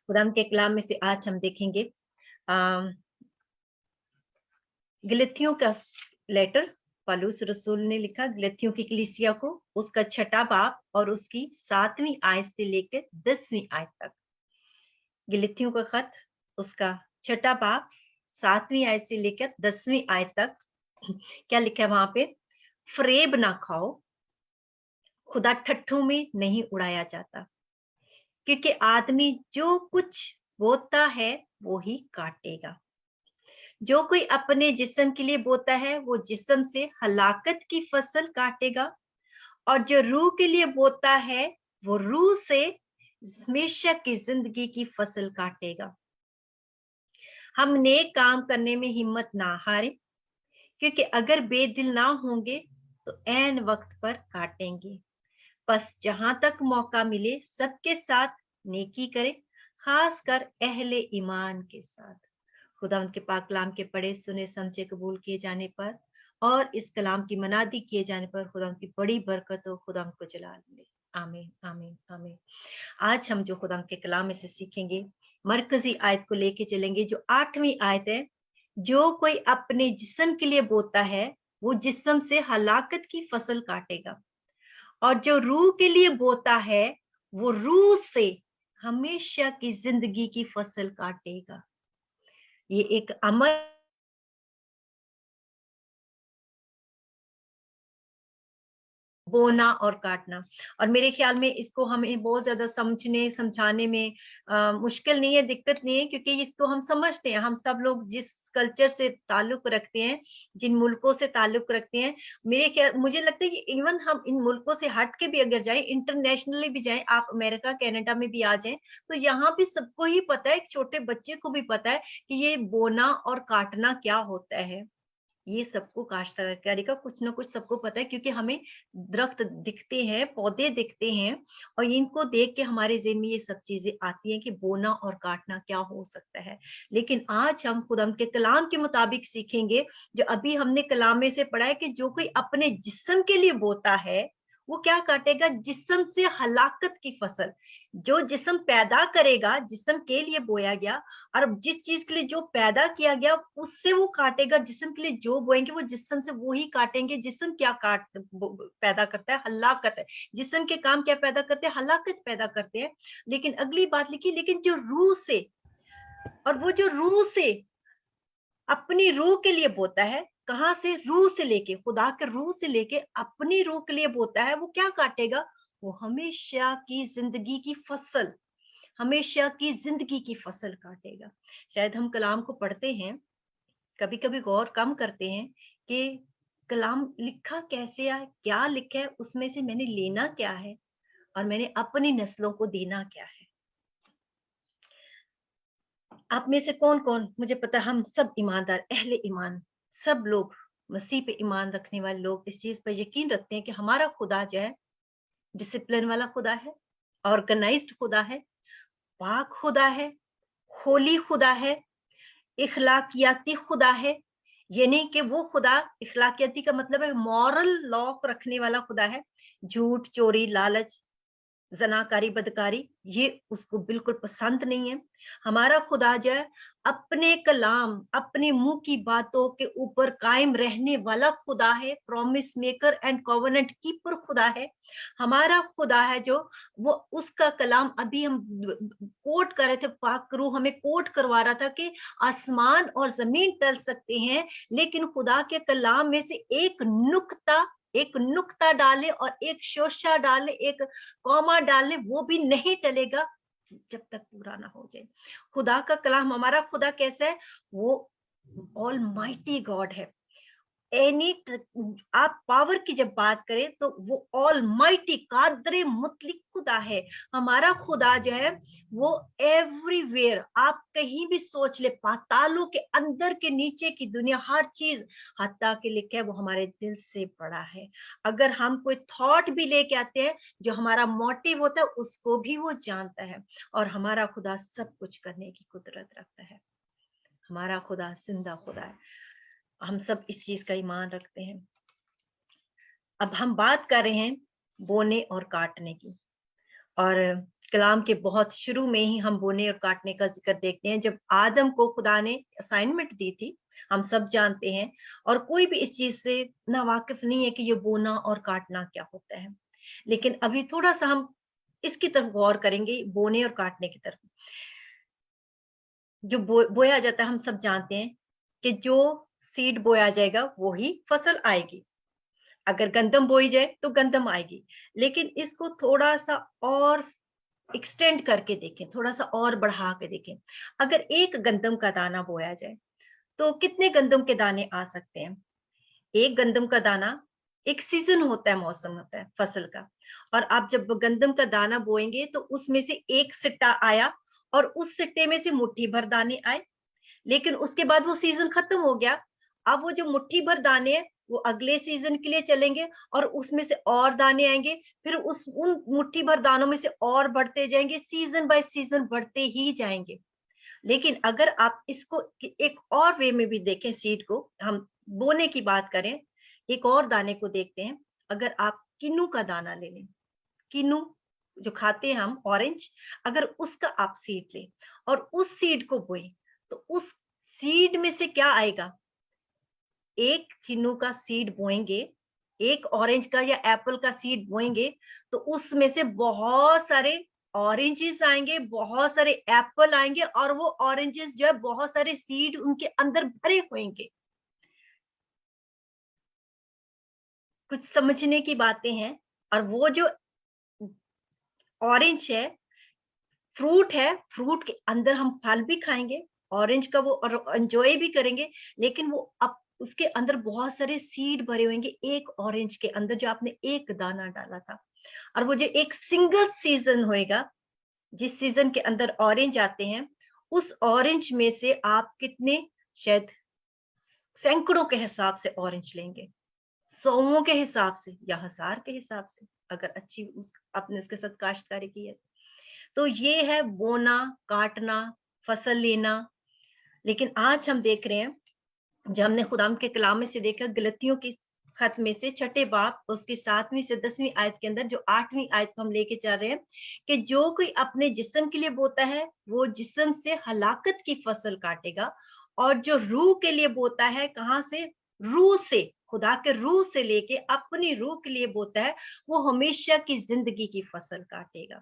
खुदावंद के कलाम में से आज हम देखेंगे गलतियों का लेटर पौलुस रसूल ने लिखा गलतियों की कलीसिया को, उसका 6वां बाब और उसकी 7वीं आयत से लेकर 10वीं आयत तक। गलतियों का खत, उसका 6वां बाब 7वीं आयत से लेकर 10वीं आयत तक। क्या लिखा है वहां पे? फरेब ना खाओ, खुदा ठट्ठों में नहीं उड़ाया जाता, क्योंकि आदमी जो कुछ बोता है वो ही काटेगा। जो कोई अपने जिस्म के लिए बोता है वो जिस्म से हलाकत की फसल काटेगा, और जो रूह के लिए बोता है वो रूह से हमेशा की जिंदगी की फसल काटेगा। हम नेक काम करने में हिम्मत ना हारे, क्योंकि अगर बेदिल ना होंगे तो ऐन वक्त पर काटेंगे। बस जहां तक मौका मिले सबके साथ नेकी करें, खासकर अहले ईमान के साथ। खुदा उनके पाक कलाम के पढ़े सुने समझे कबूल किए जाने पर और इस कलाम की मनादी किए जाने पर खुदा उनकी बड़ी बरकत हो, खुदा उनको जलाल मिले। आमीन आमीन आमीन। आज हम जो खुदा के कलाम में से सीखेंगे, मरकजी आयत को लेके चलेंगे, जो 8वीं आयत है। जो कोई अपने जिस्म के लिए बोता है वो जिस्म से हलाकत की फसल काटेगा, और जो रूह के लिए बोता है वो रूह से हमेशा की जिंदगी की फसल काटेगा। ये एक अमल बोना और काटना, और मेरे ख्याल में इसको हमें बहुत ज्यादा समझने समझाने में मुश्किल नहीं है, दिक्कत नहीं है, क्योंकि इसको हम समझते हैं। हम सब लोग जिस कल्चर से ताल्लुक रखते हैं, जिन मुल्कों से ताल्लुक रखते हैं, मेरे ख्याल मुझे लगता है कि इवन हम इन मुल्कों से हट के भी अगर जाएं, इंटरनेशनली भी जाएं, आप अमेरिका कनाडा में भी आ जाएं, तो यहाँ भी सबको ही पता है, छोटे बच्चे को भी पता है कि ये बोना और काटना क्या होता है। ये सबको काश्तकारी का कुछ ना कुछ सबको पता है, क्योंकि हमें दरख्त दिखते हैं, पौधे दिखते हैं, और इनको देख के हमारे ज़हन में ये सब चीजें आती हैं कि बोना और काटना क्या हो सकता है। लेकिन आज हम खुदा के कलाम के मुताबिक सीखेंगे, जो अभी हमने कलाम में से पढ़ा है, कि जो कोई अपने जिस्म के लिए बोता है वो क्या काटेगा? जिस्म से हलाकत की फसल। जो जिस्म पैदा करेगा, जिस्म के लिए बोया गया, और जिस चीज के लिए जो पैदा किया गया उससे वो काटेगा। जिस्म के लिए जो बोएंगे वो जिस्म से वो ही काटेंगे। जिस्म क्या पैदा करता है? हलाकत है। जिस्म के काम क्या पैदा करते हैं? हलाकत पैदा करते हैं। लेकिन अगली बात लिखी, लेकिन जो रूह से, और वो जो रूह से अपनी रूह के लिए बोता है, कहां से? रूह से लेके, खुदा के रूह से लेके अपनी रूह के लिए बोता है, वो क्या काटेगा? वो हमेशा की जिंदगी की फसल, हमेशा की जिंदगी की फसल काटेगा। शायद हम कलाम को पढ़ते हैं, कभी कभी गौर कम करते हैं कि कलाम लिखा कैसे है, क्या लिखा है, उसमें से मैंने लेना क्या है और मैंने अपनी नस्लों को देना क्या है। आप में से कौन कौन, मुझे पता हम सब ईमानदार अहले ईमान, सब लोग मसीह पे ईमान रखने वाले लोग इस चीज पर यकीन रखते हैं कि हमारा खुदा जो है डिसिप्लिन वाला खुदा है, ऑर्गेनाइज्ड खुदा है, पाक खुदा है, होली खुदा है, इखलाकियाती खुदा है। यानी कि वो खुदा, इखलाकियाती का मतलब है मॉरल लॉ को रखने वाला खुदा है। झूठ, चोरी, लालच, जनाकारी, बदकारी, ये उसको बिल्कुल पसंद नहीं है। हमारा खुदा जो है अपने कलाम, अपने मुंह की बातों के ऊपर कायम रहने वाला खुदा है, promise maker and covenant keeper खुदा है। हमारा खुदा है जो, वो उसका कलाम अभी हम कोट कर रहे थे, पाक रूह हमें कोट करवा रहा था कि आसमान और जमीन टल सकते हैं, लेकिन खुदा के कलाम में से एक नुक्ता डाले और एक शोशा डाले, एक कॉमा डाले, वो भी नहीं टलेगा जब तक पूरा ना हो जाए। खुदा का कलाम, हमारा खुदा कैसा है? वो ऑल माइटी गॉड है। एनी, आप पावर की जब बात करें तो वो ऑल माइटी कादरे मुतलिक खुदा है। हमारा खुदा जो है वो एवरीवेयर, आप कहीं भी सोच ले, पातालों के अंदर के नीचे की दुनिया, हर चीज, हत्ता के लिखा है वो हमारे दिल से बड़ा है। अगर हम कोई थॉट भी लेके आते हैं, जो हमारा मोटिव होता है, उसको भी वो जानता है। और हमारा खुदा सब कुछ करने की कुदरत रखता है। हमारा खुदा जिंदा खुदा है। हम सब इस चीज का ईमान रखते हैं। अब हम बात कर रहे हैं बोने और काटने की, और कलाम के बहुत शुरू में ही हम बोने और काटने का जिक्र देखते हैं। जब आदम को खुदा ने असाइनमेंट दी थी, हम सब जानते हैं, और कोई भी इस चीज से ना वाकिफ नहीं है कि ये बोना और काटना क्या होता है। लेकिन अभी थोड़ा सा हम इसकी तरफ गौर करेंगे, बोने और काटने की तरफ। जो बोया जाता है, हम सब जानते हैं कि जो सीड बोया जाएगा वो ही फसल आएगी। अगर गंदम बोई जाए तो गंदम आएगी। लेकिन इसको थोड़ा सा और एक्सटेंड करके देखें, थोड़ा सा और बढ़ा के देखें। अगर एक गंदम का दाना बोया जाए तो कितने गंदम के दाने आ सकते हैं? एक गंदम का दाना, एक सीजन होता है, मौसम होता है फसल का, और आप जब गंदम का दाना बोएंगे तो उसमें से एक सिट्टा आया और उस सिट्टे में से मुट्ठी भर दाने आए। लेकिन उसके बाद वो सीजन खत्म हो गया। अब वो जो मुट्ठी भर दाने हैं वो अगले सीजन के लिए चलेंगे और उसमें से और दाने आएंगे, फिर उन मुट्ठी भर दानों में से और बढ़ते जाएंगे, सीजन बाय सीजन बढ़ते ही जाएंगे। लेकिन अगर आप इसको एक और वे में भी देखें, सीड को हम बोने की बात करें, एक और दाने को देखते हैं। अगर आप किन्नू का दाना ले लें, किन्नू जो खाते हैं हम, ऑरेंज, अगर उसका आप सीड लें और उस सीड को बोए तो उस सीड में से क्या आएगा? एक किन्नू का सीड बोएंगे, एक ऑरेंज का या एप्पल का सीड बोएंगे तो उसमें से बहुत सारे ऑरेंजेस आएंगे, बहुत सारे एप्पल आएंगे, और वो ऑरेंजेस जो है बहुत सारे सीड उनके अंदर भरे होंगे। कुछ समझने की बातें हैं। और वो जो ऑरेंज है, फ्रूट है, फ्रूट के अंदर हम फल भी खाएंगे, ऑरेंज का वो, और एंजॉय भी करेंगे। लेकिन वो अब उसके अंदर बहुत सारे सीड भरे होंगे, एक ऑरेंज के अंदर जो आपने एक दाना डाला था। और वो जो एक सिंगल सीजन होएगा, जिस सीजन के अंदर ऑरेंज आते हैं, उस ऑरेंज में से आप कितने, शायद सैकड़ों के हिसाब से ऑरेंज लेंगे, सौओं के हिसाब से या हजार के हिसाब से, अगर अच्छी आपने उसके साथ काश्तकारी की है। तो ये है बोना, काटना, फसल लेना। लेकिन आज हम देख रहे हैं, जो हमने खुदाम के कलाम में से देखा, गलतियों की खत में से छठे बाब उसकी 7वीं से 10वीं आयत के अंदर, जो 8वीं आयत को हम लेके चल रहे हैं, कि जो कोई अपने जिस्म के लिए बोता है वो जिस्म से हलाकत की फसल काटेगा, और जो रूह के लिए बोता है, कहां से? रूह से, खुदा के रूह से लेके अपनी रूह के लिए बोता है, वो हमेशा की जिंदगी की फसल काटेगा।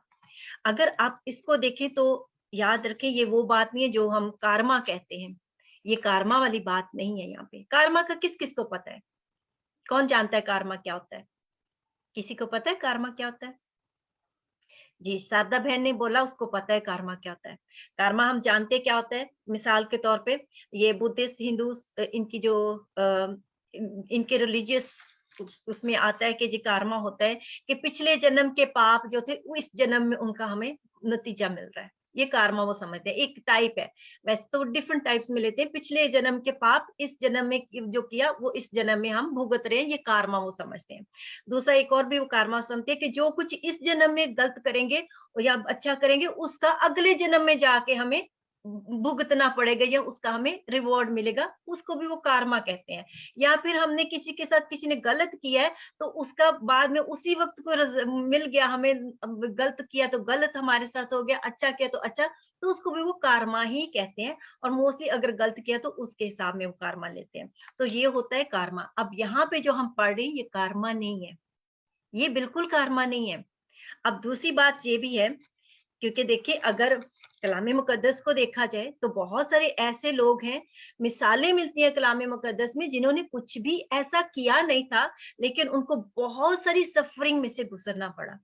अगर आप इसको देखें तो याद रखें, ये वो बात नहीं है जो हम कारमा कहते हैं। ये कारमा वाली बात नहीं है। यहाँ पे कारमा का किस किस को पता है? कौन जानता है कारमा क्या होता है? किसी को पता है कारमा क्या होता है? जी, शारदा बहन ने बोला उसको पता है कारमा क्या होता है। कारमा हम जानते हैं क्या होता है। मिसाल के तौर पे ये बुद्धिस्ट, हिंदू, इनकी जो इनके रिलीजियस उसमें आता है कि जी कारमा होता है कि पिछले जन्म के पाप जो थे वो इस जन्म में उनका हमें नतीजा मिल रहा है। ये कारमा वो समझते हैं, एक टाइप है। वैसे तो डिफरेंट टाइप्स में लेते हैं, पिछले जन्म के पाप इस जन्म में जो किया वो इस जन्म में हम भुगत रहे हैं, ये कारमा वो समझते हैं। दूसरा एक और भी वो कारमा समझते हैं कि जो कुछ इस जन्म में गलत करेंगे या अच्छा करेंगे उसका अगले जन्म में जाके हमें भुगतना पड़ेगा या उसका हमें रिवॉर्ड मिलेगा, उसको भी वो कारमा कहते हैं। या फिर हमने किसी के साथ, किसी ने गलत किया है तो उसका बाद में उसी वक्त को मिल गया, हमें गलत किया तो गलत हमारे साथ हो गया, अच्छा किया तो अच्छा, तो उसको भी वो कारमा ही कहते हैं। और मोस्टली अगर गलत किया तो उसके हिसाब में वो कारमा लेते हैं। तो ये होता है कारमा। अब यहाँ पे जो हम पढ़ रहे हैं ये कारमा नहीं है, ये बिल्कुल कारमा नहीं है। अब दूसरी बात ये भी है, क्योंकि देखिए अगर कलाम मुकद्दस को देखा जाए तो बहुत सारे ऐसे लोग हैं, मिसालें मिलती हैं कलाम मुकद्दस में, जिन्होंने कुछ भी ऐसा किया नहीं था लेकिन उनको बहुत सारी सफरिंग में से गुजरना पड़ा।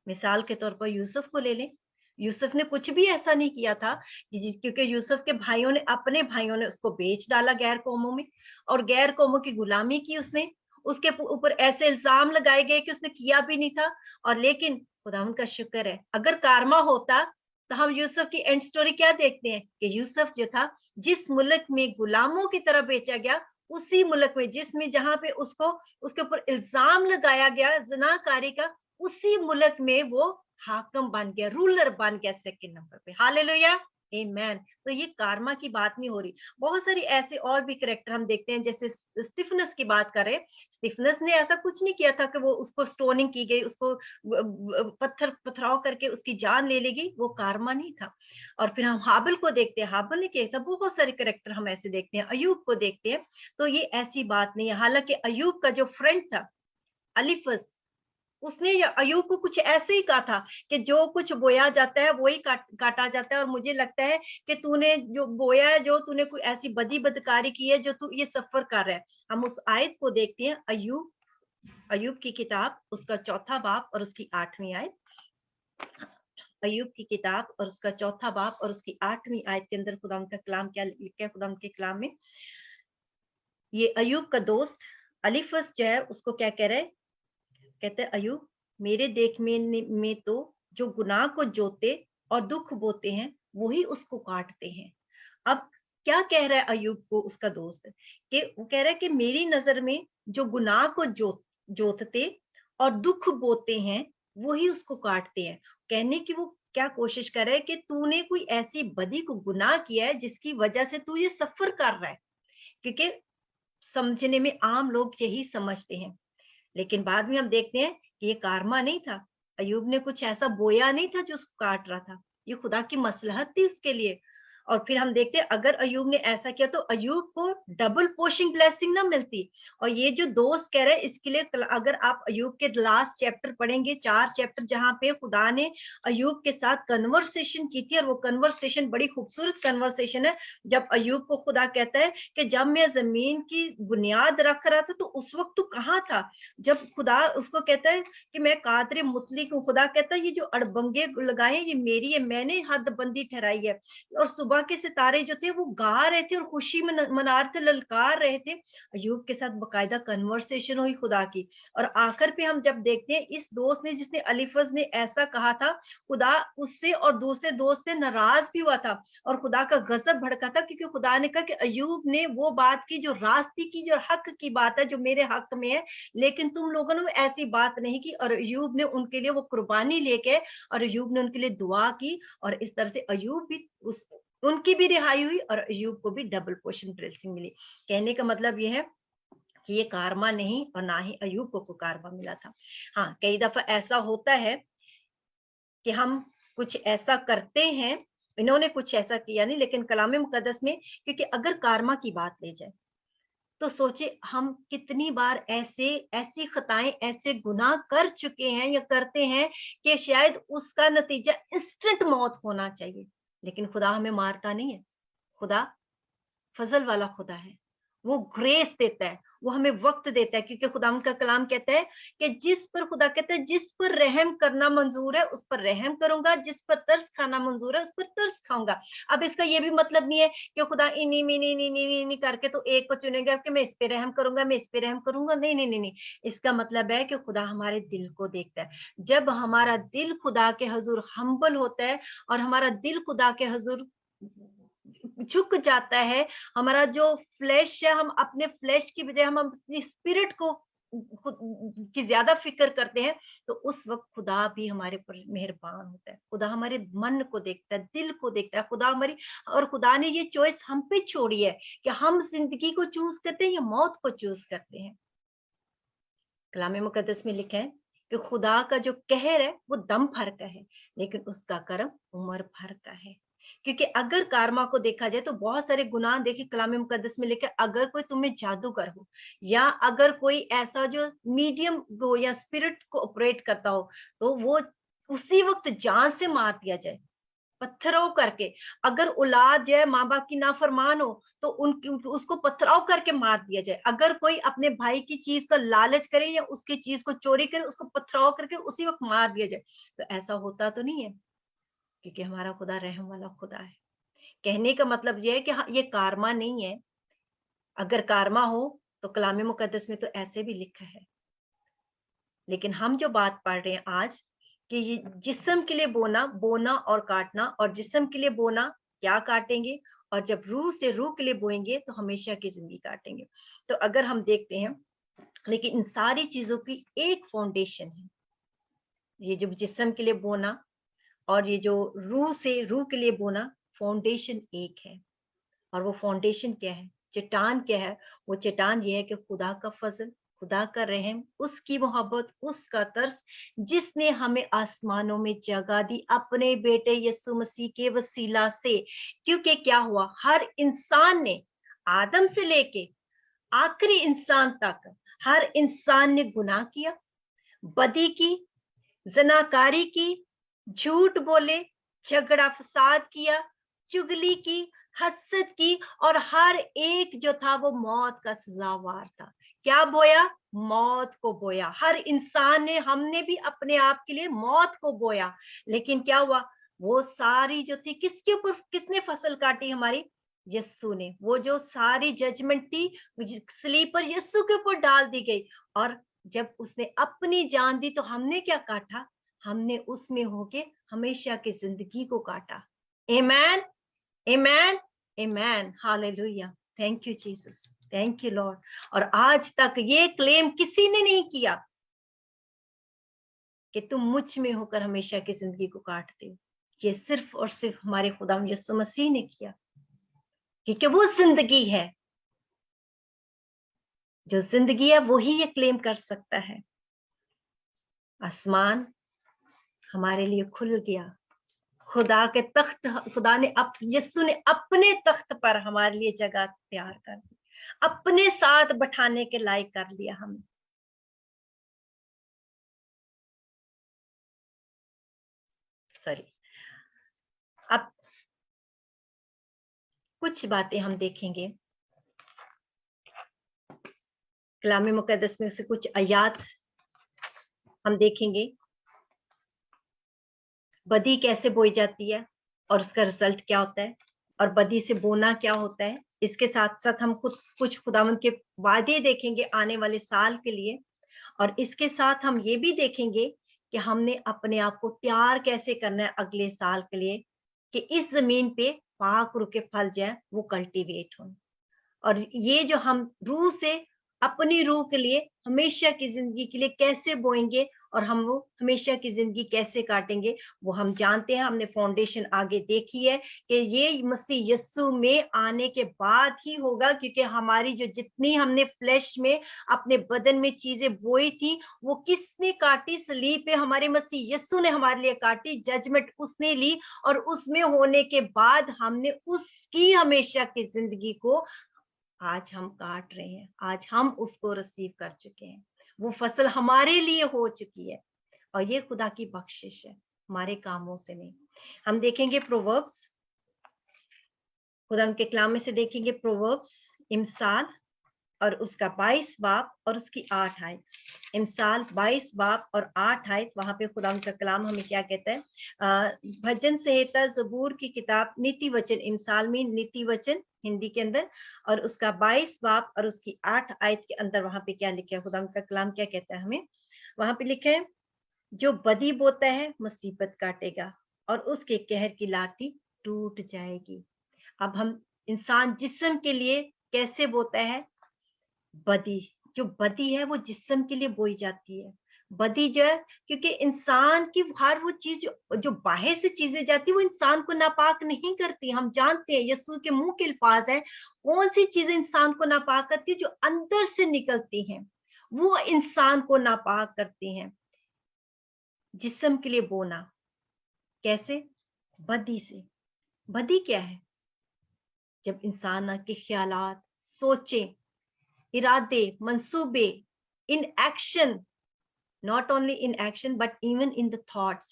मिसाल के तौर पर यूसुफ को ले लें। यूसुफ ने कुछ भी ऐसा नहीं किया था, क्योंकि यूसुफ के भाइयों ने, अपने भाइयों ने उसको बेच डाला गैर कौमों में, और गैर कौमों की गुलामी की उसने। उसके ऊपर ऐसे इल्जाम लगाए गए कि उसने किया भी नहीं था। और लेकिन खुदावन का शुक्र है, अगर कारमा होता तो हम यूसुफ की एंड स्टोरी क्या देखते हैं कि यूसुफ जो था, जिस मुल्क में गुलामों की तरह बेचा गया, उसी मुल्क में जिसमें जहां पे उसको, उसके ऊपर इल्जाम लगाया गया ज़िनाकारी का, उसी मुल्क में वो हाकिम बन गया, रूलर बन गया सेकंड नंबर पे। हालेलुया। आमेन। तो ये कार्मा की बात नहीं हो रही। बहुत सारी ऐसे और भी कैरेक्टर हम देखते हैं, जैसे स्टीफनस की बात करें। स्टीफनस ने ऐसा कुछ नहीं किया था कि वो उसको स्टोनिंग की गई, उसको पत्थर पथराव करके उसकी जान ले ली गई, वो कार्मा नहीं था। और फिर हम हाबिल को देखते हैं, हाबिल ने किया था। बहुत सारे कैरेक्टर हम ऐसे देखते हैं, अयूब को देखते हैं। तो ये ऐसी बात नहीं है। हालांकि अयूब का जो फ्रेंड था अलीफज, उसने अयूब को कुछ ऐसे ही कहा था कि जो कुछ बोया जाता है वही काटा जाता है, और मुझे लगता है कि तूने जो बोया है, जो तूने कोई ऐसी बदी बदकारी की है, जो तू ये सफर कर रहा है। हम उस आयत को देखते हैं, अयूब, अयूब की किताब उसका 4 बाब और उसकी 8वीं आयत। अयूब की किताब और उसका 4 बाब और उसकी 8वीं आयत के अंदर खुदा का कलाम क्या लिखा है। खुदा के कलाम में ये अयूब का दोस्त अलीफस जो है उसको क्या कह रहा है, कहते हैं अयूब, मेरे देख में तो जो गुनाह को जोते और दुख बोते हैं वही उसको काटते हैं। अब क्या कह रहा है अयूब को उसका दोस्त, कि वो कह रहा है कि मेरी नजर में जो गुनाह को जोतते और दुख बोते हैं वही उसको काटते हैं। कहने की वो क्या कोशिश कर रहा है कि तूने कोई ऐसी बदी को गुनाह किया है जिसकी वजह से तू ये सफर कर रहा है। क्योंकि समझने में आम लोग यही समझते हैं, लेकिन बाद में हम देखते हैं कि ये कार्मा नहीं था। अयूब ने कुछ ऐसा बोया नहीं था जो उसको काट रहा था, ये खुदा की मसलहत थी उसके लिए। और फिर हम देखते हैं अगर अयूब ने ऐसा किया तो अयूब को डबल पोर्शन ब्लेसिंग ना मिलती। और ये जो दोस्त कह रहे हैं इसके लिए, अगर आप अयूब के लास्ट चैप्टर पढ़ेंगे, 4 चैप्टर, जहां पे खुदा ने अयूब के साथ कन्वर्सेशन की थी, और वो कन्वर्सेशन बड़ी खूबसूरत कन्वर्सेशन है। जब अयूब को खुदा कहता है कि जब मैं जमीन की बुनियाद रख रहा था तो उस वक्त तू कहाँ था। जब खुदा उसको कहता है कि मैं कादरे मुतलिक हूँ, खुदा कहता है ये जो अड़बंगे लगाए ये मेरी है, मैंने हद बंदी ठहराई है। और सुबह के सितारे जो थे वो गा रहे थे और खुशी मना रहे थे, ललकार रहे थे। अयूब के साथ बकायदा कन्वर्सेशन हुई खुदा की। और आखिर पे हम जब देखते हैं इस दोस्त ने, जिसने अलीफज ने ऐसा कहा था, खुदा उससे और दूसरे दोस्त से नाराज भी हुआ था और खुदा का गजब भड़का था, क्योंकि खुदा ने कहा कि अयूब ने वो बात की जो रास्ते की, जो हक की बात है, जो मेरे हक में है, लेकिन तुम लोगों ने ऐसी बात नहीं की। और अयूब ने उनके लिए वो कुर्बानी लेके, और अयूब ने उनके लिए दुआ की, और इस तरह से अयूब भी उनकी भी रिहाई हुई और अयूब को भी डबल पोर्शन ब्लेसिंग मिली। कहने का मतलब ये है कि ये कार्मा नहीं, और ना ही अयूब को कार्मा मिला था। हाँ, कई दफा ऐसा होता है कि हम कुछ ऐसा करते हैं, इन्होंने कुछ ऐसा किया नहीं, लेकिन कलाम मुकद्दस में, क्योंकि अगर कार्मा की बात ले जाए तो सोचे हम कितनी बार ऐसे ऐसी खताएं, ऐसे गुनाह कर चुके हैं या करते हैं कि शायद उसका नतीजा इंस्टेंट मौत होना चाहिए, लेकिन खुदा हमें मारता नहीं है। खुदा फजल वाला खुदा है, वो ग्रेस देता है, वो हमें वक्त देता है, क्योंकि खुदा का कलाम कहता है कि जिस पर, खुदा कहता है जिस पर रहम करना मंजूर है उस पर रहम करूंगा, जिस पर तरस खाना मंजूर है उस पर तरस खाऊंगा। अब इसका ये भी मतलब नहीं है कि खुदा इनी मिनी नी नी नी नी करके तो एक को चुनेगा कि मैं इस पे रहम करूंगा, मैं इस पे रहम करूंगा। नहीं नहीं नहीं नहीं, इसका मतलब है कि खुदा हमारे दिल को देखता है। जब हमारा दिल खुदा के हजूर हम्बल होता है और हमारा दिल खुदा के हजूर झुक जाता है, हमारा जो फ्लैश है, हम अपने फ्लैश की बजाय हम अपनी स्पिरिट को की ज्यादा फिक्र करते हैं, तो उस वक्त खुदा भी हमारे पर मेहरबान होता है। खुदा हमारे मन को देखता है, दिल को देखता है। खुदा हमारी, और खुदा ने ये चॉइस हम पे छोड़ी है कि हम जिंदगी को चूज करते हैं या मौत को चूज करते हैं। कलाम मुकद्दस में लिखा है कि खुदा का जो कहर है वो दम भर का है, लेकिन उसका कर्म उम्र भर का है। क्योंकि अगर कार्मा को देखा जाए तो बहुत सारे गुनाह, देखिए कलाम मुकद्दस में लिखा है, अगर कोई तुम्हें जादूगर हो या अगर कोई ऐसा जो मीडियम हो या स्पिरिट को ऑपरेट करता हो, तो वो उसी वक्त जान से मार दिया जाए, पत्थरों करके। अगर औलाद जो है माँ बाप की नाफरमान हो तो उनकी उसको पथराव करके मार दिया जाए। अगर कोई अपने भाई की चीज का लालच करे या उसकी चीज को चोरी करे, उसको पथराव करके उसी वक्त मार दिया जाए। तो ऐसा होता तो नहीं है, क्योंकि हमारा खुदा रहम वाला खुदा है। कहने का मतलब यह है कि हाँ, ये कार्मा नहीं है। अगर कार्मा हो तो कलाम मुकद्दस में तो ऐसे भी लिखा है। लेकिन हम जो बात पढ़ रहे हैं आज, कि ये जिस्म के लिए बोना, बोना और काटना, और जिस्म के लिए बोना क्या काटेंगे, और जब रूह से रूह के लिए बोएंगे तो हमेशा की जिंदगी काटेंगे। तो अगर हम देखते हैं, लेकिन इन सारी चीजों की एक फाउंडेशन है, ये जो जिस्म के लिए बोना और ये जो रूह से रूह के लिए बोना, फाउंडेशन एक है, और वो फाउंडेशन क्या है, चट्टान क्या है? वो चट्टान ये है कि खुदा का फजल, खुदा का रहम, उसकी मोहब्बत, उसका तरस, जिसने हमें आसमानों में जगह दी अपने बेटे यीशु मसीह के वसीला से। क्योंकि क्या हुआ, हर इंसान ने, आदम से लेके आखिरी इंसान तक, हर इंसान ने गुनाह किया, बदी की, जनाकारी की, झूठ बोले, झगड़ा फसाद किया, चुगली की, हसद की, और हर एक जो था वो मौत का सजावार था। क्या बोया? मौत को बोया। हर इंसान ने, हमने भी अपने आप के लिए मौत को बोया। लेकिन क्या हुआ, वो सारी जो थी, किसके ऊपर, किसने फसल काटी हमारी? यस्सु ने। वो जो सारी जजमेंट थी सलीब पर यस्सु के ऊपर डाल दी गई, और जब उसने अपनी जान दी तो हमने क्या काटा? हमने उसमें होके हमेशा की जिंदगी को काटा। Amen, amen, amen, hallelujah. Thank you Jesus, thank you Lord. और आज तक ये क्लेम किसी ने नहीं किया कि तुम मुझ में होकर हमेशा की जिंदगी को काटते हो। ये सिर्फ और सिर्फ हमारे खुदा यीशु मसीह ने किया, क्योंकि वो जिंदगी है। जो जिंदगी है वही ये क्लेम कर सकता है। आसमान हमारे लिए खुल गया, खुदा के तख्त, खुदा ने यीशु ने अपने तख्त पर हमारे लिए जगह तैयार कर दी, अपने साथ बैठाने के लायक कर लिया हमें। सॉरी, अब कुछ बातें हम देखेंगे कलाम मुकद्दस में से, कुछ आयात हम देखेंगे। बदी कैसे बोई जाती है और उसका रिजल्ट क्या होता है, और बदी से बोना क्या होता है। इसके साथ साथ हम कुछ खुदावंद के वादे देखेंगे आने वाले साल के लिए, और इसके साथ हम ये भी देखेंगे कि हमने अपने आप को तैयार कैसे करना है अगले साल के लिए, कि इस जमीन पे पाक रूह के फल जो है वो कल्टीवेट हो। और ये जो हम रूह से अपनी रूह के लिए, हमेशा की जिंदगी के लिए कैसे बोएंगे, और हम वो हमेशा की जिंदगी कैसे काटेंगे, वो हम जानते हैं। हमने फाउंडेशन आगे देखी है कि ये मसीह यस्सु में आने के बाद ही होगा, क्योंकि हमारी जो जितनी हमने फ्लैश में, अपने बदन में चीजें बोई थी, वो किसने काटी? सलीब पे हमारे मसीह यस्सु ने हमारे लिए काटी, जजमेंट उसने ली, और उसमें होने के बाद हमने उसकी हमेशा की जिंदगी को आज हम काट रहे हैं। आज हम उसको रिसीव कर चुके हैं, वो फसल हमारे लिए हो चुकी है, और ये खुदा की बख्शिश है, हमारे कामों से नहीं। हम देखेंगे प्रोवर्ब्स, खुदा के कलाम में से देखेंगे प्रोवर्ब्स, इमसाल, और उसका 22 बाब और उसकी 8 आयत। इमसाल 22 बाब और 8 आयत, वहां पे खुदा का कलाम हमें क्या कहता है? भजन संहिता, जबूर की किताब, नीति वचन, इमसाल में नीति वचन हिंदी के अंदर, और उसका 22 बाब और उसकी 8 आयत के अंदर वहां पे क्या लिखा है? खुदा का कलाम क्या कहता है हमें? वहां पे लिखा है, जो बदी बोता है मुसीबत काटेगा, और उसके कहर की लाठी टूट जाएगी। अब हम, इंसान जिस्म के लिए कैसे बोता है? बदी, जो बदी है वो जिस्म के लिए बोई जाती है। बदी जो है, क्योंकि इंसान की हर वो चीज जो बाहर से चीजें जाती है वो इंसान को नापाक नहीं करती। हम जानते हैं, यीशु के मुंह के अल्फाज है, कौन सी चीजें इंसान को नापाक करती है? जो अंदर से निकलती हैं वो इंसान को नापाक करती हैं। जिस्म के लिए बोना कैसे? बदी से। बदी क्या है? जब इंसान के ख्यालात, सोचे, इरादे, मंसूबे, in action, not only in action but even in the thoughts,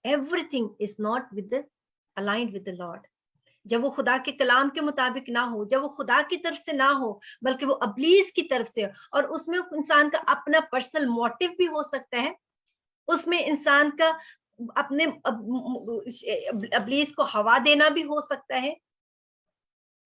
everything is not with the aligned with the Lord. जब वो खुदा के कलाम के मुताबिक ना हो, जब वो खुदा की तरफ से ना हो, बल्कि वो अबलीस की तरफ से, और उसमें इंसान का अपना पर्सनल मोटिव भी हो सकता है, उसमें इंसान का अपने अबलीस को हवा देना भी हो सकता है।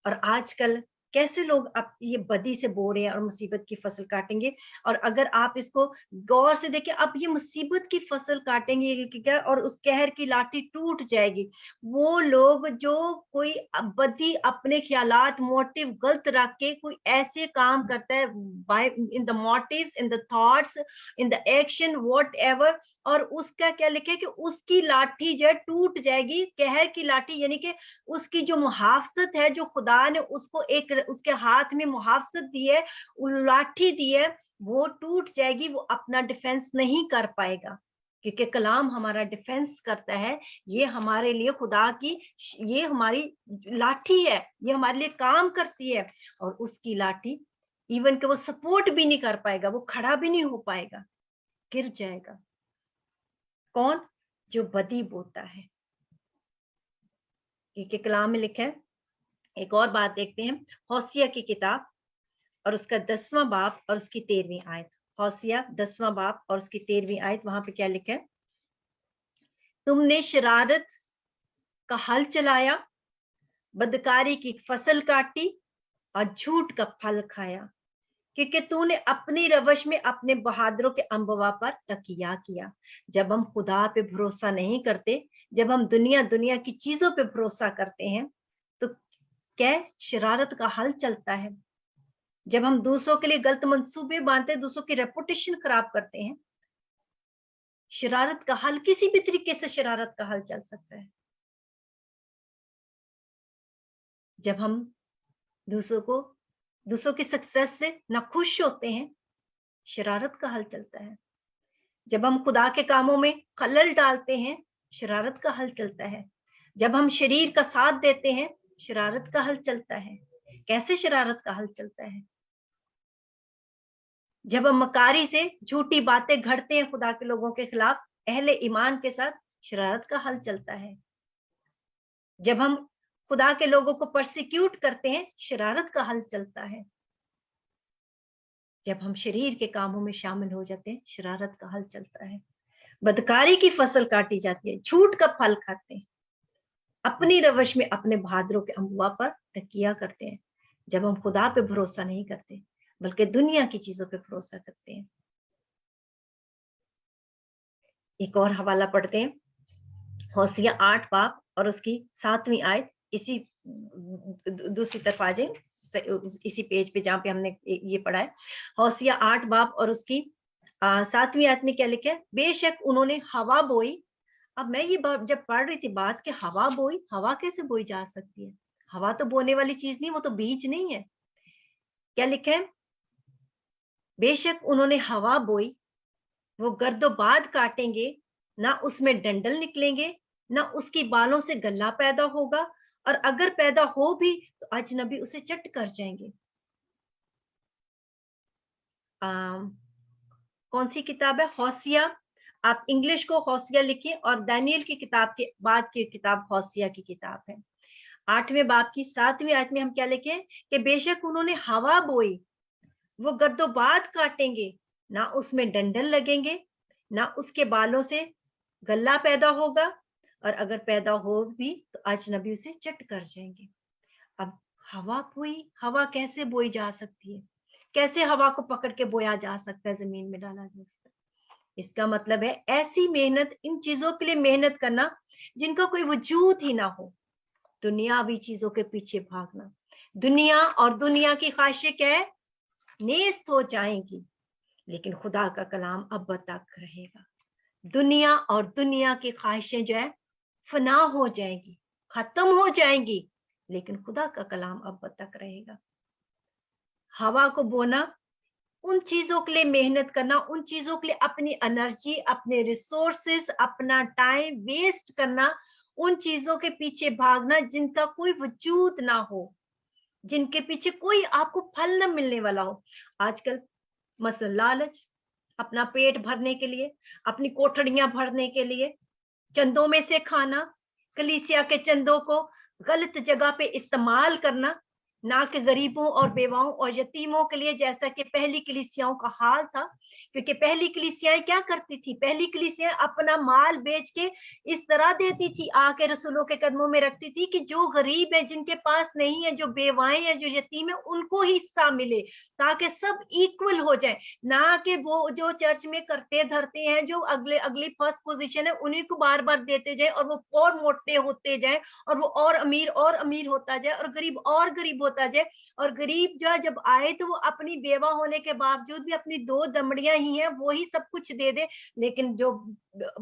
और आजकल कैसे लोग अब ये बदी से बो रहे हैं और मुसीबत की फसल काटेंगे। और अगर आप इसको गौर से देखें, अब ये मुसीबत की फसल काटेंगे क्या, और उस कहर की लाठी टूट जाएगी। वो लोग जो कोई बदी अपने ख्यालात मोटिव गलत रख के कोई ऐसे काम करता है, by in the motives, in the thoughts, in the action, whatever, और उसका क्या लिखे कि उसकी लाठी जो है टूट जाएगी, कहर की लाठी, यानी कि उसकी जो मुहाफजत है, जो खुदा ने उसको एक उसके हाथ में मुहाफजत दी है, लाठी दी है, वो टूट जाएगी। वो अपना डिफेंस नहीं कर पाएगा, क्योंकि कलाम हमारा डिफेंस करता है। ये हमारे लिए खुदा की, ये हमारी लाठी है, ये हमारे लिए काम करती है। और उसकी लाठी इवन कि वो सपोर्ट भी नहीं कर पाएगा, वो खड़ा भी नहीं हो पाएगा, गिर जाएगा। कौन? जो बदी बोता है। क्योंकि कलाम में लिखा है, एक और बात देखते हैं, होसिया की किताब और उसका 10वां बाब और उसकी 13वीं आयत। होसिया 10वां बाब और उसकी 13वीं आयत, वहां पे क्या लिखा है? तुमने शरारत का हल चलाया, बदकारी की फसल काटी और झूठ का फल खाया, क्योंकि तूने अपनी रवश में अपने बहादुरों के अम्बवा पर तकिया किया। जब हम खुदा पे भरोसा नहीं करते, जब हम दुनिया की चीजों पे भरोसा करते हैं, तो क्या शरारत का हल चलता है। जब हम दूसरों के लिए गलत मंसूबे बांधते, दूसरों की रेपुटेशन खराब करते हैं, शरारत का हल, किसी भी तरीके से शरारत का हल चल सकता है। जब हम दूसरों की सक्सेस से नाखुश होते हैं, शरारत का हल चलता है। जब हम खुदा के कामों में खलल डालते हैं, शरारत का हल चलता है। जब हम शरीर का साथ देते हैं, शरारत का हल चलता है। कैसे शरारत का हल चलता है? जब हम मकारी से झूठी बातें घड़ते हैं खुदा के लोगों के खिलाफ, अहले ईमान के साथ, शरारत का हल चलता है। जब हम खुदा के लोगों को परसिक्यूट करते हैं, शरारत का हल चलता है। जब हम शरीर के कामों में शामिल हो जाते हैं, शरारत का हल चलता है। बदकारी की फसल काटी जाती है, झूठ का फल खाते हैं, अपनी रवश में अपने बहादुरों के अम्बुआ पर तकिया करते हैं। जब हम खुदा पे भरोसा नहीं करते, बल्कि दुनिया की चीजों पे भरोसा करते हैं। एक और हवाला पढ़ते हैं, होसिया 8 बाब और उसकी 7वीं आयत। इसी दूसरी तरफ आ जाए, इसी पेज पे जहां पे हमने ये पढ़ा है। होसिया 8 बाब और उसकी 7वीं आयत में क्या लिखा है? बेशक उन्होंने हवा बोई। अब मैं ये जब पढ़ रही थी बात कि हवा बोई, हवा कैसे बोई जा सकती है? हवा तो बोने वाली चीज नहीं, वो तो बीज नहीं है। क्या लिखा है? बेशक उन्होंने हवा बोई, वो गर्दोबाद काटेंगे, ना उसमें डंडल निकलेंगे, ना उसकी बालों से गल्ला पैदा होगा, और अगर पैदा हो भी तो अजनबी उसे चट कर जाएंगे। कौन सी किताब है? होसिया। आप इंग्लिश को होसिया लिखिए, और दानियल की किताब के बाद की किताब होसिया की किताब है। 8वें बाब की 7वीं आयत में हम क्या लिखे कि बेशक उन्होंने हवा बोई, वो गर्दोबाद काटेंगे, ना उसमें डंडल लगेंगे, ना उसके बालों से गल्ला पैदा होगा, और अगर पैदा हो भी तो अजनबी उसे चट कर जाएंगे। अब हवा बोई, हवा कैसे बोई जा सकती है? कैसे हवा को पकड़ के बोया जा सकता है, जमीन में डाला जा सकता है? इसका मतलब है ऐसी मेहनत, इन चीजों के लिए मेहनत करना जिनका कोई वजूद ही ना हो, दुनियावी चीजों के पीछे भागना। दुनिया और दुनिया की ख्वाहिशें क्या है? नेस्त हो जाएंगी, लेकिन खुदा का कलाम अब तक रहेगा। दुनिया और दुनिया की ख्वाहिशें जो है फना हो जाएंगी, खत्म हो जाएंगी, लेकिन खुदा का कलाम अब तक रहेगा। हवा को बोना, उन चीजों के लिए मेहनत करना, उन चीजों के लिए अपनी एनर्जी, अपने रिसोर्सेस, अपना टाइम वेस्ट करना, उन चीजों के पीछे भागना जिनका कोई वजूद ना हो, जिनके पीछे कोई आपको फल न मिलने वाला हो। आजकल मसलन लालच, अपना पेट भरने के लिए, अपनी कोठड़ियां भरने के लिए, चंदों में से खाना, कलीसिया के चंदों को गलत जगह पे इस्तेमाल करना, ना कि गरीबों और बेवाओं और यतीमों के लिए, जैसा कि पहली कलीसियाओं का हाल था। क्योंकि पहली कलीसियाएं क्या करती थी, पहली कलीसियाएं अपना माल बेच के इस तरह देती थी, आके रसूलों के कदमों में रखती थी कि जो गरीब है, जिनके पास नहीं है, जो बेवाएं हैं, जो यतीम है, उनको ही हिस्सा मिले, ताकि सब इक्वल हो जाए। ना कि वो जो चर्च में करते धरते हैं, जो अगली फर्स्ट पोजीशन है, उन्हीं को बार बार देते जाए और वो और मोटे होते जाए, और वो और अमीर होता जाए, और गरीब होता जाए। और गरीब जो जब आए तो वो अपनी बेवा होने के बावजूद भी अपनी 2 दमड़ियां ही हैं, वो ही सब कुछ दे दे। लेकिन जो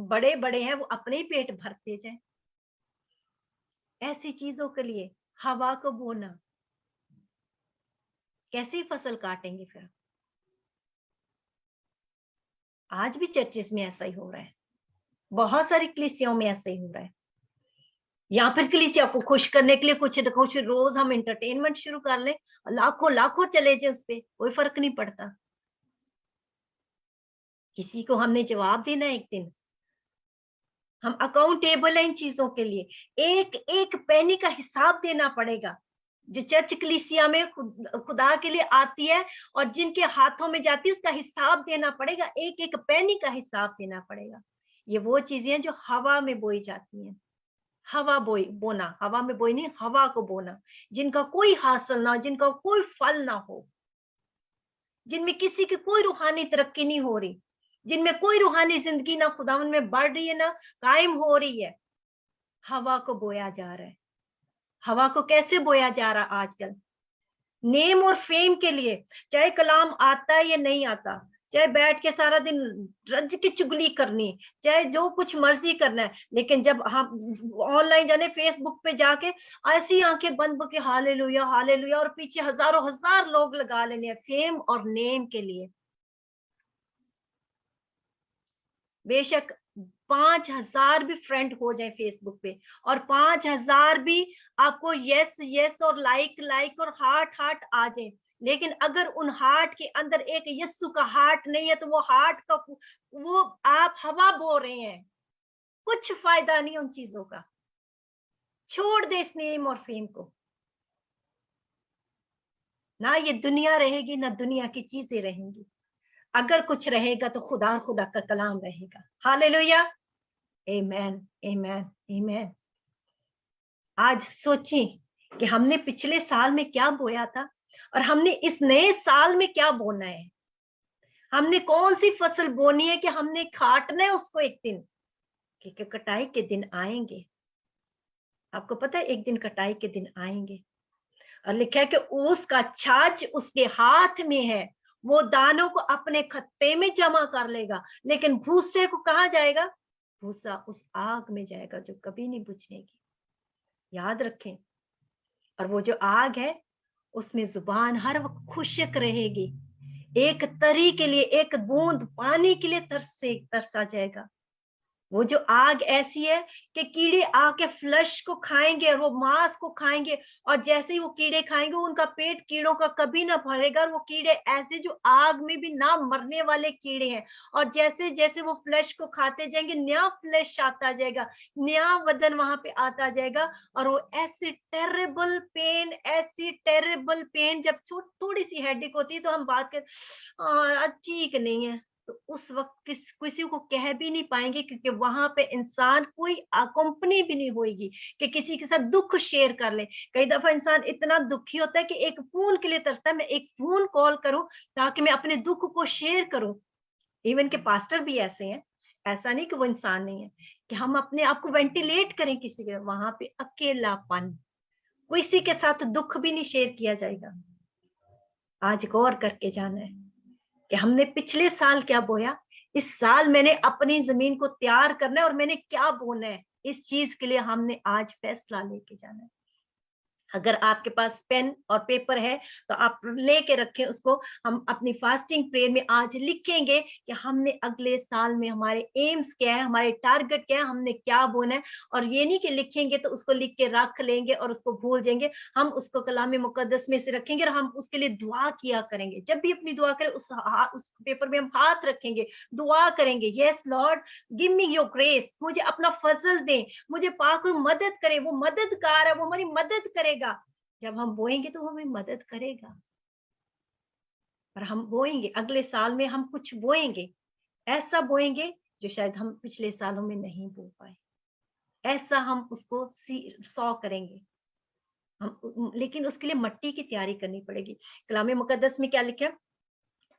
बड़े बड़े हैं वो अपने ही पेट भरते जाए। ऐसी चीजों के लिए हवा को बोना, कैसी फसल काटेंगे फिर? आज भी चर्चेस में ऐसा ही हो रहा है, बहुत सारी कलीसियाओं में ऐसा ही हो रहा है। या फिर कलीसिया को खुश करने के लिए कुछ न कुछ रोज हम एंटरटेनमेंट शुरू कर लें, लाखों लाखों चले जाए, उस पर कोई फर्क नहीं पड़ता। किसी को हमने जवाब देना है एक दिन, हम अकाउंटेबल हैं इन चीजों के लिए। एक एक पैनी का हिसाब देना पड़ेगा। जो चर्च कलीसिया में खुदा के लिए आती है और जिनके हाथों में जाती है, उसका हिसाब देना पड़ेगा, एक एक पैनी का हिसाब देना पड़ेगा। ये वो चीजें हैं जो हवा में बोई जाती हैं। बोना, हवा में बोई नहीं, हवा को बोना, जिनका कोई हासिल ना हो, जिनका कोई फल ना हो, जिनमें किसी की कोई रूहानी तरक्की नहीं हो रही, जिनमें कोई रूहानी जिंदगी ना खुदावन में बढ़ रही है, ना कायम हो रही है। हवा को बोया जा रहा है। हवा को कैसे बोया जा रहा है आजकल? नेम और फेम के लिए, चाहे कलाम आता है या नहीं आता, चाहे बैठ के सारा दिन रज की चुगली करनी, चाहे जो कुछ मर्जी करना है, लेकिन जब हम ऑनलाइन जाने फेसबुक पे जाके ऐसी आंखें बंद के हालेलुया हालेलुया, और पीछे हजारों हजार लोग लगा लेने हैं फेम और नेम के लिए। बेशक 5,000 भी फ्रेंड हो जाए फेसबुक पे, और 5,000 भी आपको यस यस और लाइक और हार्ट आ जाए, लेकिन अगर उन हार्ट के अंदर एक यस्सु का हार्ट नहीं है, तो वो हार्ट का वो आप हवा बो रहे हैं। कुछ फायदा नहीं उन चीजों का। छोड़ दे इस नेम और फेम को। ना ये दुनिया रहेगी, ना दुनिया की चीजें रहेंगी। अगर कुछ रहेगा तो खुदा और खुदा का कलाम रहेगा। हालेलुया, आमेन, आमेन, आमेन। आज सोचें कि हमने पिछले साल में क्या बोया था और हमने इस नए साल में क्या बोना है। हमने कौन सी फसल बोनी है कि हमने काटना है उसको एक दिन, क्योंकि कटाई के दिन आएंगे। आपको पता है एक दिन कटाई के दिन आएंगे, और लिखा है कि उसका छाछ उसके हाथ में है, वो दानों को अपने खत्ते में जमा कर लेगा, लेकिन भूसे को कहाँ जाएगा? भूसा उस आग में जाएगा जो कभी नहीं बुझनेगी। याद रखें। और वो जो आग है उसमें जुबान हर वक्त खुशक रहेगी। एक तरी के लिए, एक बूंद पानी के लिए तरसा जाएगा। वो जो आग ऐसी है कि कीड़े आके फ्लश को खाएंगे और वो मांस को खाएंगे, और जैसे ही वो कीड़े खाएंगे उनका पेट कीड़ों का कभी ना भरेगा। और वो कीड़े ऐसे जो आग में भी ना मरने वाले कीड़े हैं, और जैसे जैसे वो फ्लश को खाते जाएंगे, नया फ्लश आता जाएगा, नया वजन वहां पे आता जाएगा। और वो ऐसी टेरेबल पेन, जब थोड़ी सी हेडेक होती है तो हम बात कर ठीक नहीं है, तो उस वक्त किसी को कह भी नहीं पाएंगे, क्योंकि वहां पे इंसान कोई कंपनी भी नहीं होगी कि किसी के साथ दुख शेयर कर ले। कई दफा इंसान इतना दुखी होता है कि एक फोन के लिए तरसता है, मैं एक फोन कॉल करूं ताकि मैं अपने दुख को शेयर करूं। इवन के पास्टर भी ऐसे हैं, ऐसा नहीं कि वो इंसान नहीं है, कि हम अपने आप को वेंटिलेट करें किसी के। वहां पे अकेलापन, किसी के साथ दुख भी नहीं शेयर किया जाएगा। आज गौर करके जाना है कि हमने पिछले साल क्या बोया, इस साल मैंने अपनी जमीन को तैयार करना है और मैंने क्या बोना है, इस चीज के लिए हमने आज फैसला लेके जाना है। अगर आपके पास पेन और पेपर है तो आप लेके रखें उसको। हम अपनी फास्टिंग प्रेयर में आज लिखेंगे कि हमने अगले साल में हमारे एम्स क्या है, हमारे टारगेट क्या है, हमने क्या बोना है। और ये नहीं कि लिखेंगे तो उसको लिख के रख लेंगे और उसको भूल जाएंगे। हम उसको कलाम मुकद्दस में से रखेंगे और हम उसके लिए दुआ किया करेंगे। जब भी अपनी दुआ करें उस पेपर में हम हाथ रखेंगे, दुआ करेंगे, yes Lord give me your grace, मुझे अपना फजल दें, मुझे पाक और मदद करे। वो मददगार है, वो हमारी मदद करेगा। जब हम बोएंगे तो वो हमें मदद करेगा, और हम बोएंगे, अगले साल में हम कुछ बोएंगे, ऐसा बोएंगे जो शायद हम पिछले सालों में नहीं बो पाए, ऐसा हम उसको 100 करेंगे हम। लेकिन उसके लिए मट्टी की तैयारी करनी पड़ेगी। कलाम मुकद्दस में क्या लिखा है,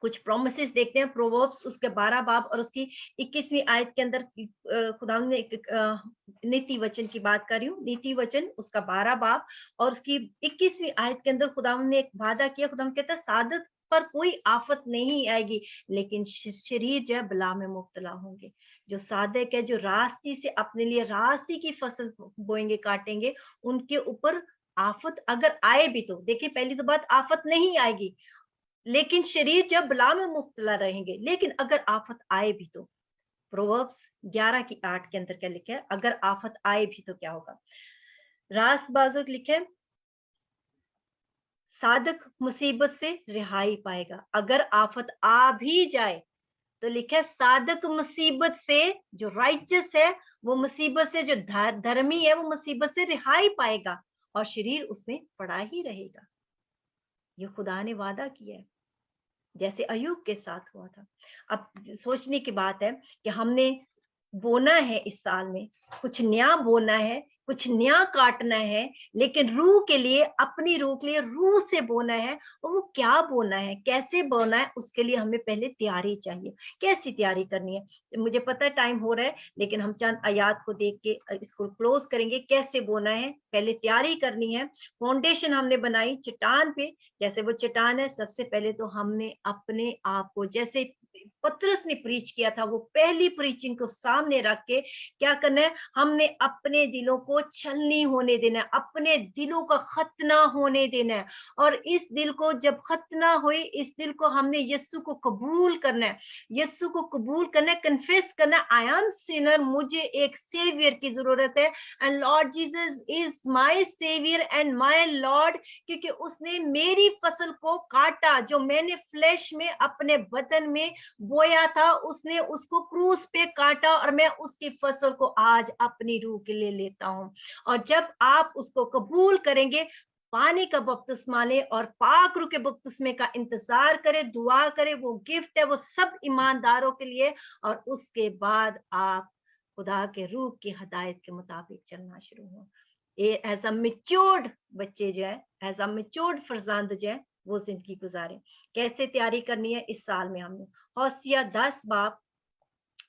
कुछ प्रोमिसेस देखते हैं, प्रोवर्ब्स उसके 12 बाब और उसकी 21वीं आयत के अंदर खुदा ने नीति वचन की बात कर रही हूँ, नीति वचन उसका 12 बाब और उसकी 21वीं आयत के अंदर खुदा ने एक वादा किया। खुदा कहता है सादत पर कोई आफत नहीं आएगी, लेकिन शरीर जो है बला में मुब्तला होंगे। जो सादक है, जो रास्ती से अपने लिए रास्ते की फसल बोएंगे, काटेंगे, उनके ऊपर आफत अगर आए भी तो देखिए, पहली तो बात आफत नहीं आएगी, लेकिन शरीर जब बला में मुब्तला रहेंगे। लेकिन अगर आफत आए भी तो, प्रोवर्ब्स 11 की 8 के अंदर क्या लिखा है, अगर आफत आए भी तो क्या होगा। रास बाजुक लिखे है, सादक मुसीबत से रिहाई पाएगा। अगर आफत आ भी जाए तो लिखा है सादक मुसीबत से, जो राइचस है वो मुसीबत से, जो धर्मी है वो मुसीबत से रिहाई पाएगा और शरीर उसमें पड़ा ही रहेगा। ये खुदा ने वादा किया है, जैसे अयूब के साथ हुआ था। अब सोचने की बात है कि हमने बोना है, इस साल में कुछ नया बोना है, कुछ नया काटना है, लेकिन रूह के लिए, अपनी रूह के लिए रूह से बोना है। और वो क्या बोना है, कैसे बोना है, उसके लिए हमें पहले तैयारी चाहिए। कैसी तैयारी करनी है, मुझे पता है टाइम हो रहा है, लेकिन हम चंद आयात को देख के इसको क्लोज करेंगे। कैसे बोना है, पहले तैयारी करनी है। फाउंडेशन हमने बनाई चट्टान पे, जैसे वो चट्टान है, सबसे पहले तो हमने अपने आप को, जैसे पतरस ने प्रीच किया था, वो पहली प्रीचिंग को सामने रख के क्या करना है, हमने अपने दिलों को छलनी होने देना है, अपने दिलों का खतना होने देना है। और इस दिल को जब खतना हुई, इस दिल को हमने यीशु को कबूल करना है, यीशु को कबूल करना है, कन्फेस करना है, आई एम सिनर, मुझे एक सेवियर की जरूरत है, and Lord Jesus is my saviour and my Lord, क्योंकि उसने मेरी फसल को काटा, जो मैंने फ्लैश में अपने बदन में बोया था, उसने उसको क्रूस पे काटा, और मैं उसकी फसल को आज अपनी रूह के लिए लेता हूं। और जब आप उसको कबूल करेंगे, पानी का बपतिस्मा लें और पाक रूह के बपतिस्मे का इंतजार करें, दुआ करें, वो गिफ्ट है, वो सब ईमानदारों के लिए। और उसके बाद आप खुदा के रूह की हदायत के मुताबिक चलना शुरू हो। एज अ मेच्योर्ड बच्चे जो है, एज अ मेच्योर्ड फरजंद जो है, वो जिंदगी गुजारे। कैसे तैयारी करनी है इस साल में, हमने होसिया 10 बाब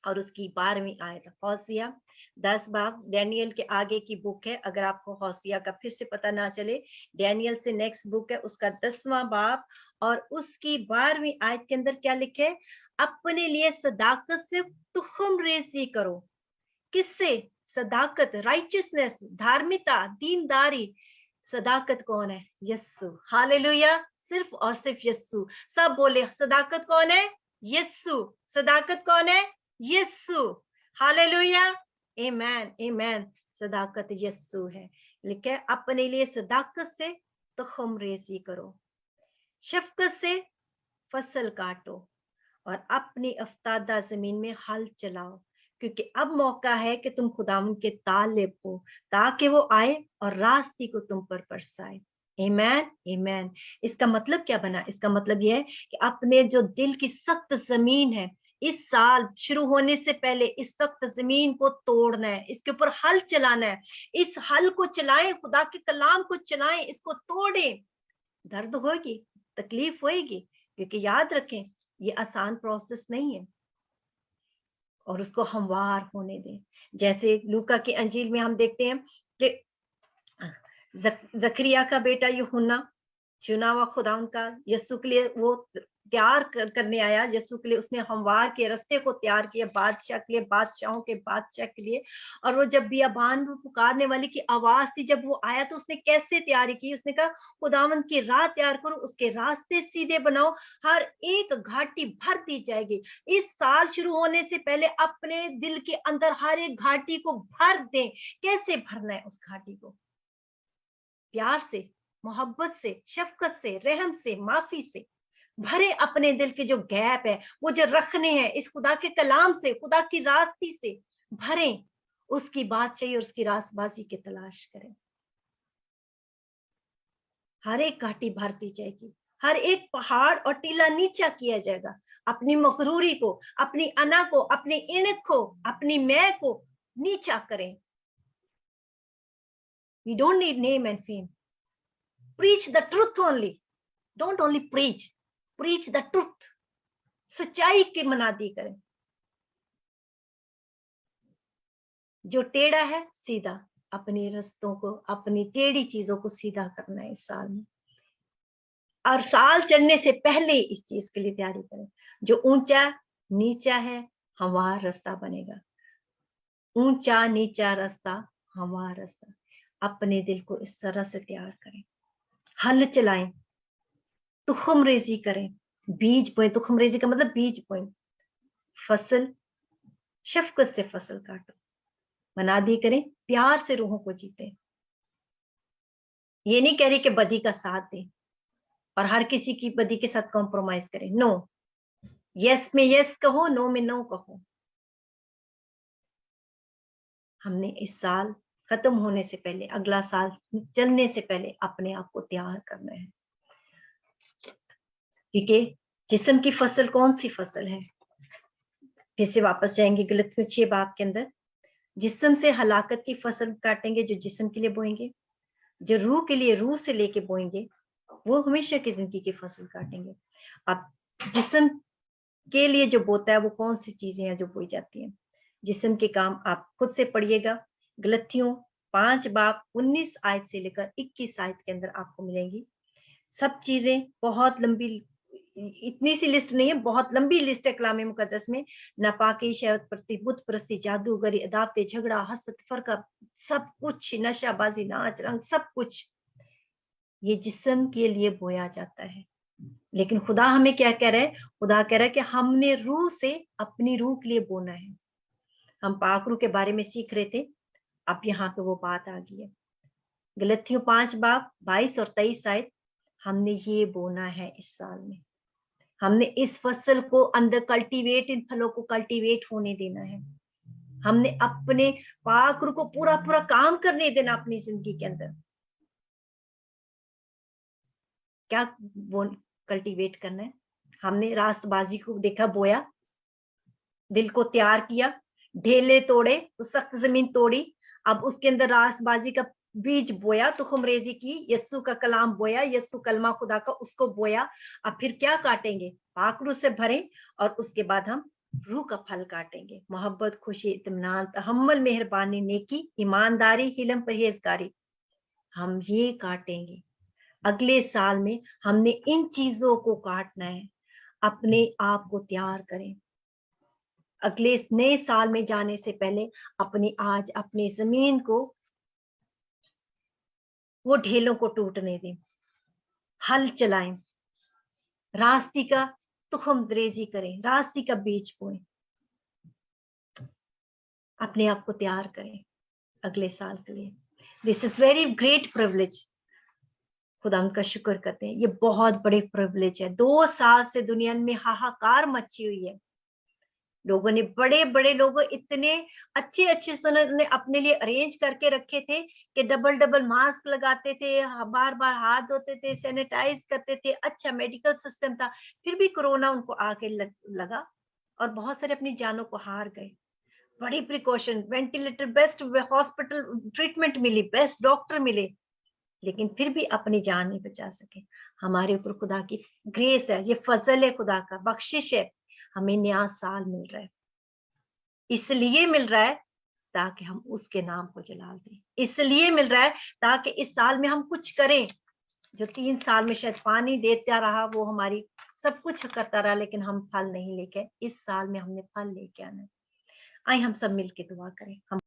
और उसकी 12वीं आयत, होसिया 10 बाब डैनियल के आगे की बुक है। अगर आपको होसिया का फिर से पता ना चले, डैनियल से नेक्स्ट बुक है, उसका 10वां बाब और उसकी 12वीं आयत के अंदर क्या लिखे, अपने लिए सदाकत से तुखम रेजी करो। किससे? सदाकत, राइचियसनेस, धार्मिकता, दीनदारी। सदाकत कौन है? यस्सु। हालेलुया। सिर्फ और सिर्फ यस्सु। सब बोले सदाकत कौन है? यस्सु। सदाकत कौन है? यस्सु। हालेलुया। आमेन आमेन। सदाकत यस्सु है। लिखे अपने लिए सदाकत से तुखम रेजी करो, शफकत से फसल काटो और अपनी अफ्तादा जमीन में हल चलाओ, क्योंकि अब मौका है कि तुम खुदावंद के तालिब हो, ताकि वो आए और रास्ते को तुम पर बरसाए। आमेन आमेन। इसका मतलब क्या बना? इसका मतलब यह है कि अपने जो दिल की सख्त जमीन है, इस साल शुरू होने से पहले इस सख्त जमीन को तोड़ना है, इसके ऊपर हल चलाना है। इस हल को चलाएं, खुदा के कलाम को चलाएं, इसको तोड़ें। दर्द होगी, तकलीफ होगी, क्योंकि याद रखें ये आसान प्रोसेस नहीं है, और उसको हमवार होने दें। जैसे लूका की अंजील में हम देखते हैं कि जकरिया का बेटा यूहन्ना चुना हुआ खुदा उनका, यीशु के लिए वो तैयार करने आया, यीशु के लिए उसने हमवार के रास्ते को तैयार किया, बादशाह के लिए, बादशाहों के बादशाह के लिए। और वो जब बियाबान में पुकारने वाली की आवाज थी, जब वो आया तो उसने कैसे तैयारी की? उसने कहा खुदावंद की राह तैयार करो, उसके रास्ते सीधे बनाओ, हर एक घाटी भर दी जाएगी। इस साल शुरू होने से पहले अपने दिल के अंदर हर एक घाटी को भर दें। कैसे भरना है उस घाटी को? प्यार से, मोहब्बत से, शफकत से, रहम से, माफी से भरे। अपने दिल के जो गैप है, वो जो रखने हैं, इस खुदा के कलाम से, खुदा की रास्ती से भरे। उसकी बात चाहिए और उसकी रासबाजी की तलाश करें। हर एक घाटी भरती जाएगी, हर एक पहाड़ और टीला नीचा किया जाएगा। अपनी मकरूरी को, अपनी अना को, अपनी इनक को, अपनी मैं को नीचा करें। We don't need name and fame. Preach the truth only. Don't only preach. Preach the truth. सच्चाई की मनादी करें। जो टेढ़ा है सीधा, अपने रस्तों को, अपनी टेढ़ी चीजों को सीधा करना है इस साल में। और साल चढ़ने से पहले इस चीज के लिए तैयारी करें। जो ऊंचा नीचा है, हमारा रास्ता बनेगा। ऊंचा नीचा रास्ता, हमारा रास्ता। अपने दिल को इस तरह से तैयार करें। हल चलाएं, तुखम रेजी करें, बीज बोएं। तुखम रेजी का मतलब बीज बोएं। फसल, शफकत से फसल काटो। मनादी करें, प्यार से रूहों को जीते। ये नहीं कह रही कि बदी का साथ दें और हर किसी की बदी के साथ कॉम्प्रोमाइज करें। नो, यस में यस कहो, नो में नो कहो। हमने इस साल खत्म होने से पहले, अगला साल चलने से पहले अपने आप को तैयार करना है। क्योंकि जिस्म की फसल कौन सी फसल है? फिर से वापस जाएंगे गलतियों 6 बाब के अंदर। जिस्म से हलाकत की फसल काटेंगे जो जिस्म के लिए बोएंगे, जो रूह के लिए रूह से लेके बोएंगे वो हमेशा की जिंदगी की फसल काटेंगे। अब जिस्म के लिए जो बोता है वो कौन सी चीजें हैं जो बोई जाती हैं? जिस्म के काम आप खुद से पढ़िएगा। गलतियों 5 बाब 19 आयत से लेकर 21 आयत के अंदर आपको मिलेंगी। सब चीजें बहुत लंबी, इतनी सी लिस्ट नहीं है, बहुत लंबी लिस्ट है कलाम मुकद्दस में। नापाकी, शहवत परस्ती, बुत परस्ती, जादूगरी, अदावतें, झगड़ा, हसद, फरका, सब कुछ, नशाबाजी, नाच रंग, सब कुछ ये जिस्म के लिए बोया जाता है। लेकिन खुदा हमें क्या कह रहा है? खुदा कह रहा है कि हमने रूह से अपनी रूह के लिए बोना है। हम पाक रूह के बारे में सीख रहे थे, अब यहाँ पे वो बात आ गई है। गलतियों 5 बाब 22 और 23 आयत, हमने ये बोना है इस साल में। हमने इस फसल को अंदर कल्टीवेट, इन फलों को कल्टीवेट होने देना है। हमने अपने पाक रूह को पूरा पूरा काम करने देना अपनी जिंदगी के अंदर। क्या वो कल्टीवेट करना है? हमने रास्तबाजी को देखा, बोया, दिल को तैयार किया, ढेले तोड़े, तो सख्त जमीन तोड़ी, अब उसके अंदर रास्तबाजी का बीज बोया, तुखम रेजी की, यस्सु का कलाम बोया, यस्सु कलमा खुदा का, उसको बोया। अब फिर क्या काटेंगे? पाक रूह से भरें और उसके बाद हम रूह का फल काटेंगे। मोहब्बत, खुशी, इत्मीनान, तहम्मुल, मेहरबानी, नेकी, ईमानदारी, हिलम, परहेजगारी, हम ये काटेंगे। अगले साल में हमने इन चीजों को काटना है। अपने आप को तैयार करें। अगले नए साल में जाने से पहले आज अपनी जमीन को, वो ढेलों को टूटने दें। हल चलाएं, रास्ती का तुखम रेजी करें, रास्ती का बीज बोएं। अपने आप को तैयार करें अगले साल के लिए। This is very great privilege. खुदा का शुक्र करते हैं, ये बहुत बड़े प्रिविलेज है। 2 साल से दुनिया में हाहाकार मची हुई है। लोगों ने, बड़े बड़े लोग इतने अच्छे अच्छे ने अपने लिए अरेंज करके रखे थे कि डबल डबल मास्क लगाते थे, बार बार हाथ धोते थे, सैनिटाइज करते थे, अच्छा मेडिकल सिस्टम था। फिर भी कोरोना उनको आके लगा और बहुत सारे अपनी जानों को हार गए। बड़ी precaution, ventilator, best hospital treatment मिली, बेस्ट डॉक्टर मिले, लेकिन फिर भी अपनी जान नहीं बचा सके। हमारे ऊपर खुदा की ग्रेस है, ये फजल है, खुदा का बख्शिश है। हमें नया साल मिल रहा है, इसलिए मिल रहा है ताकि हम उसके नाम को जलाल दें। इसलिए मिल रहा है ताकि इस साल में हम कुछ करें। जो 3 साल में शायद पानी देता रहा, वो हमारी सब कुछ करता रहा, लेकिन हम फल नहीं लेके, इस साल में हमने फल लेके आना है। आइए हम सब मिलके दुआ करें। हम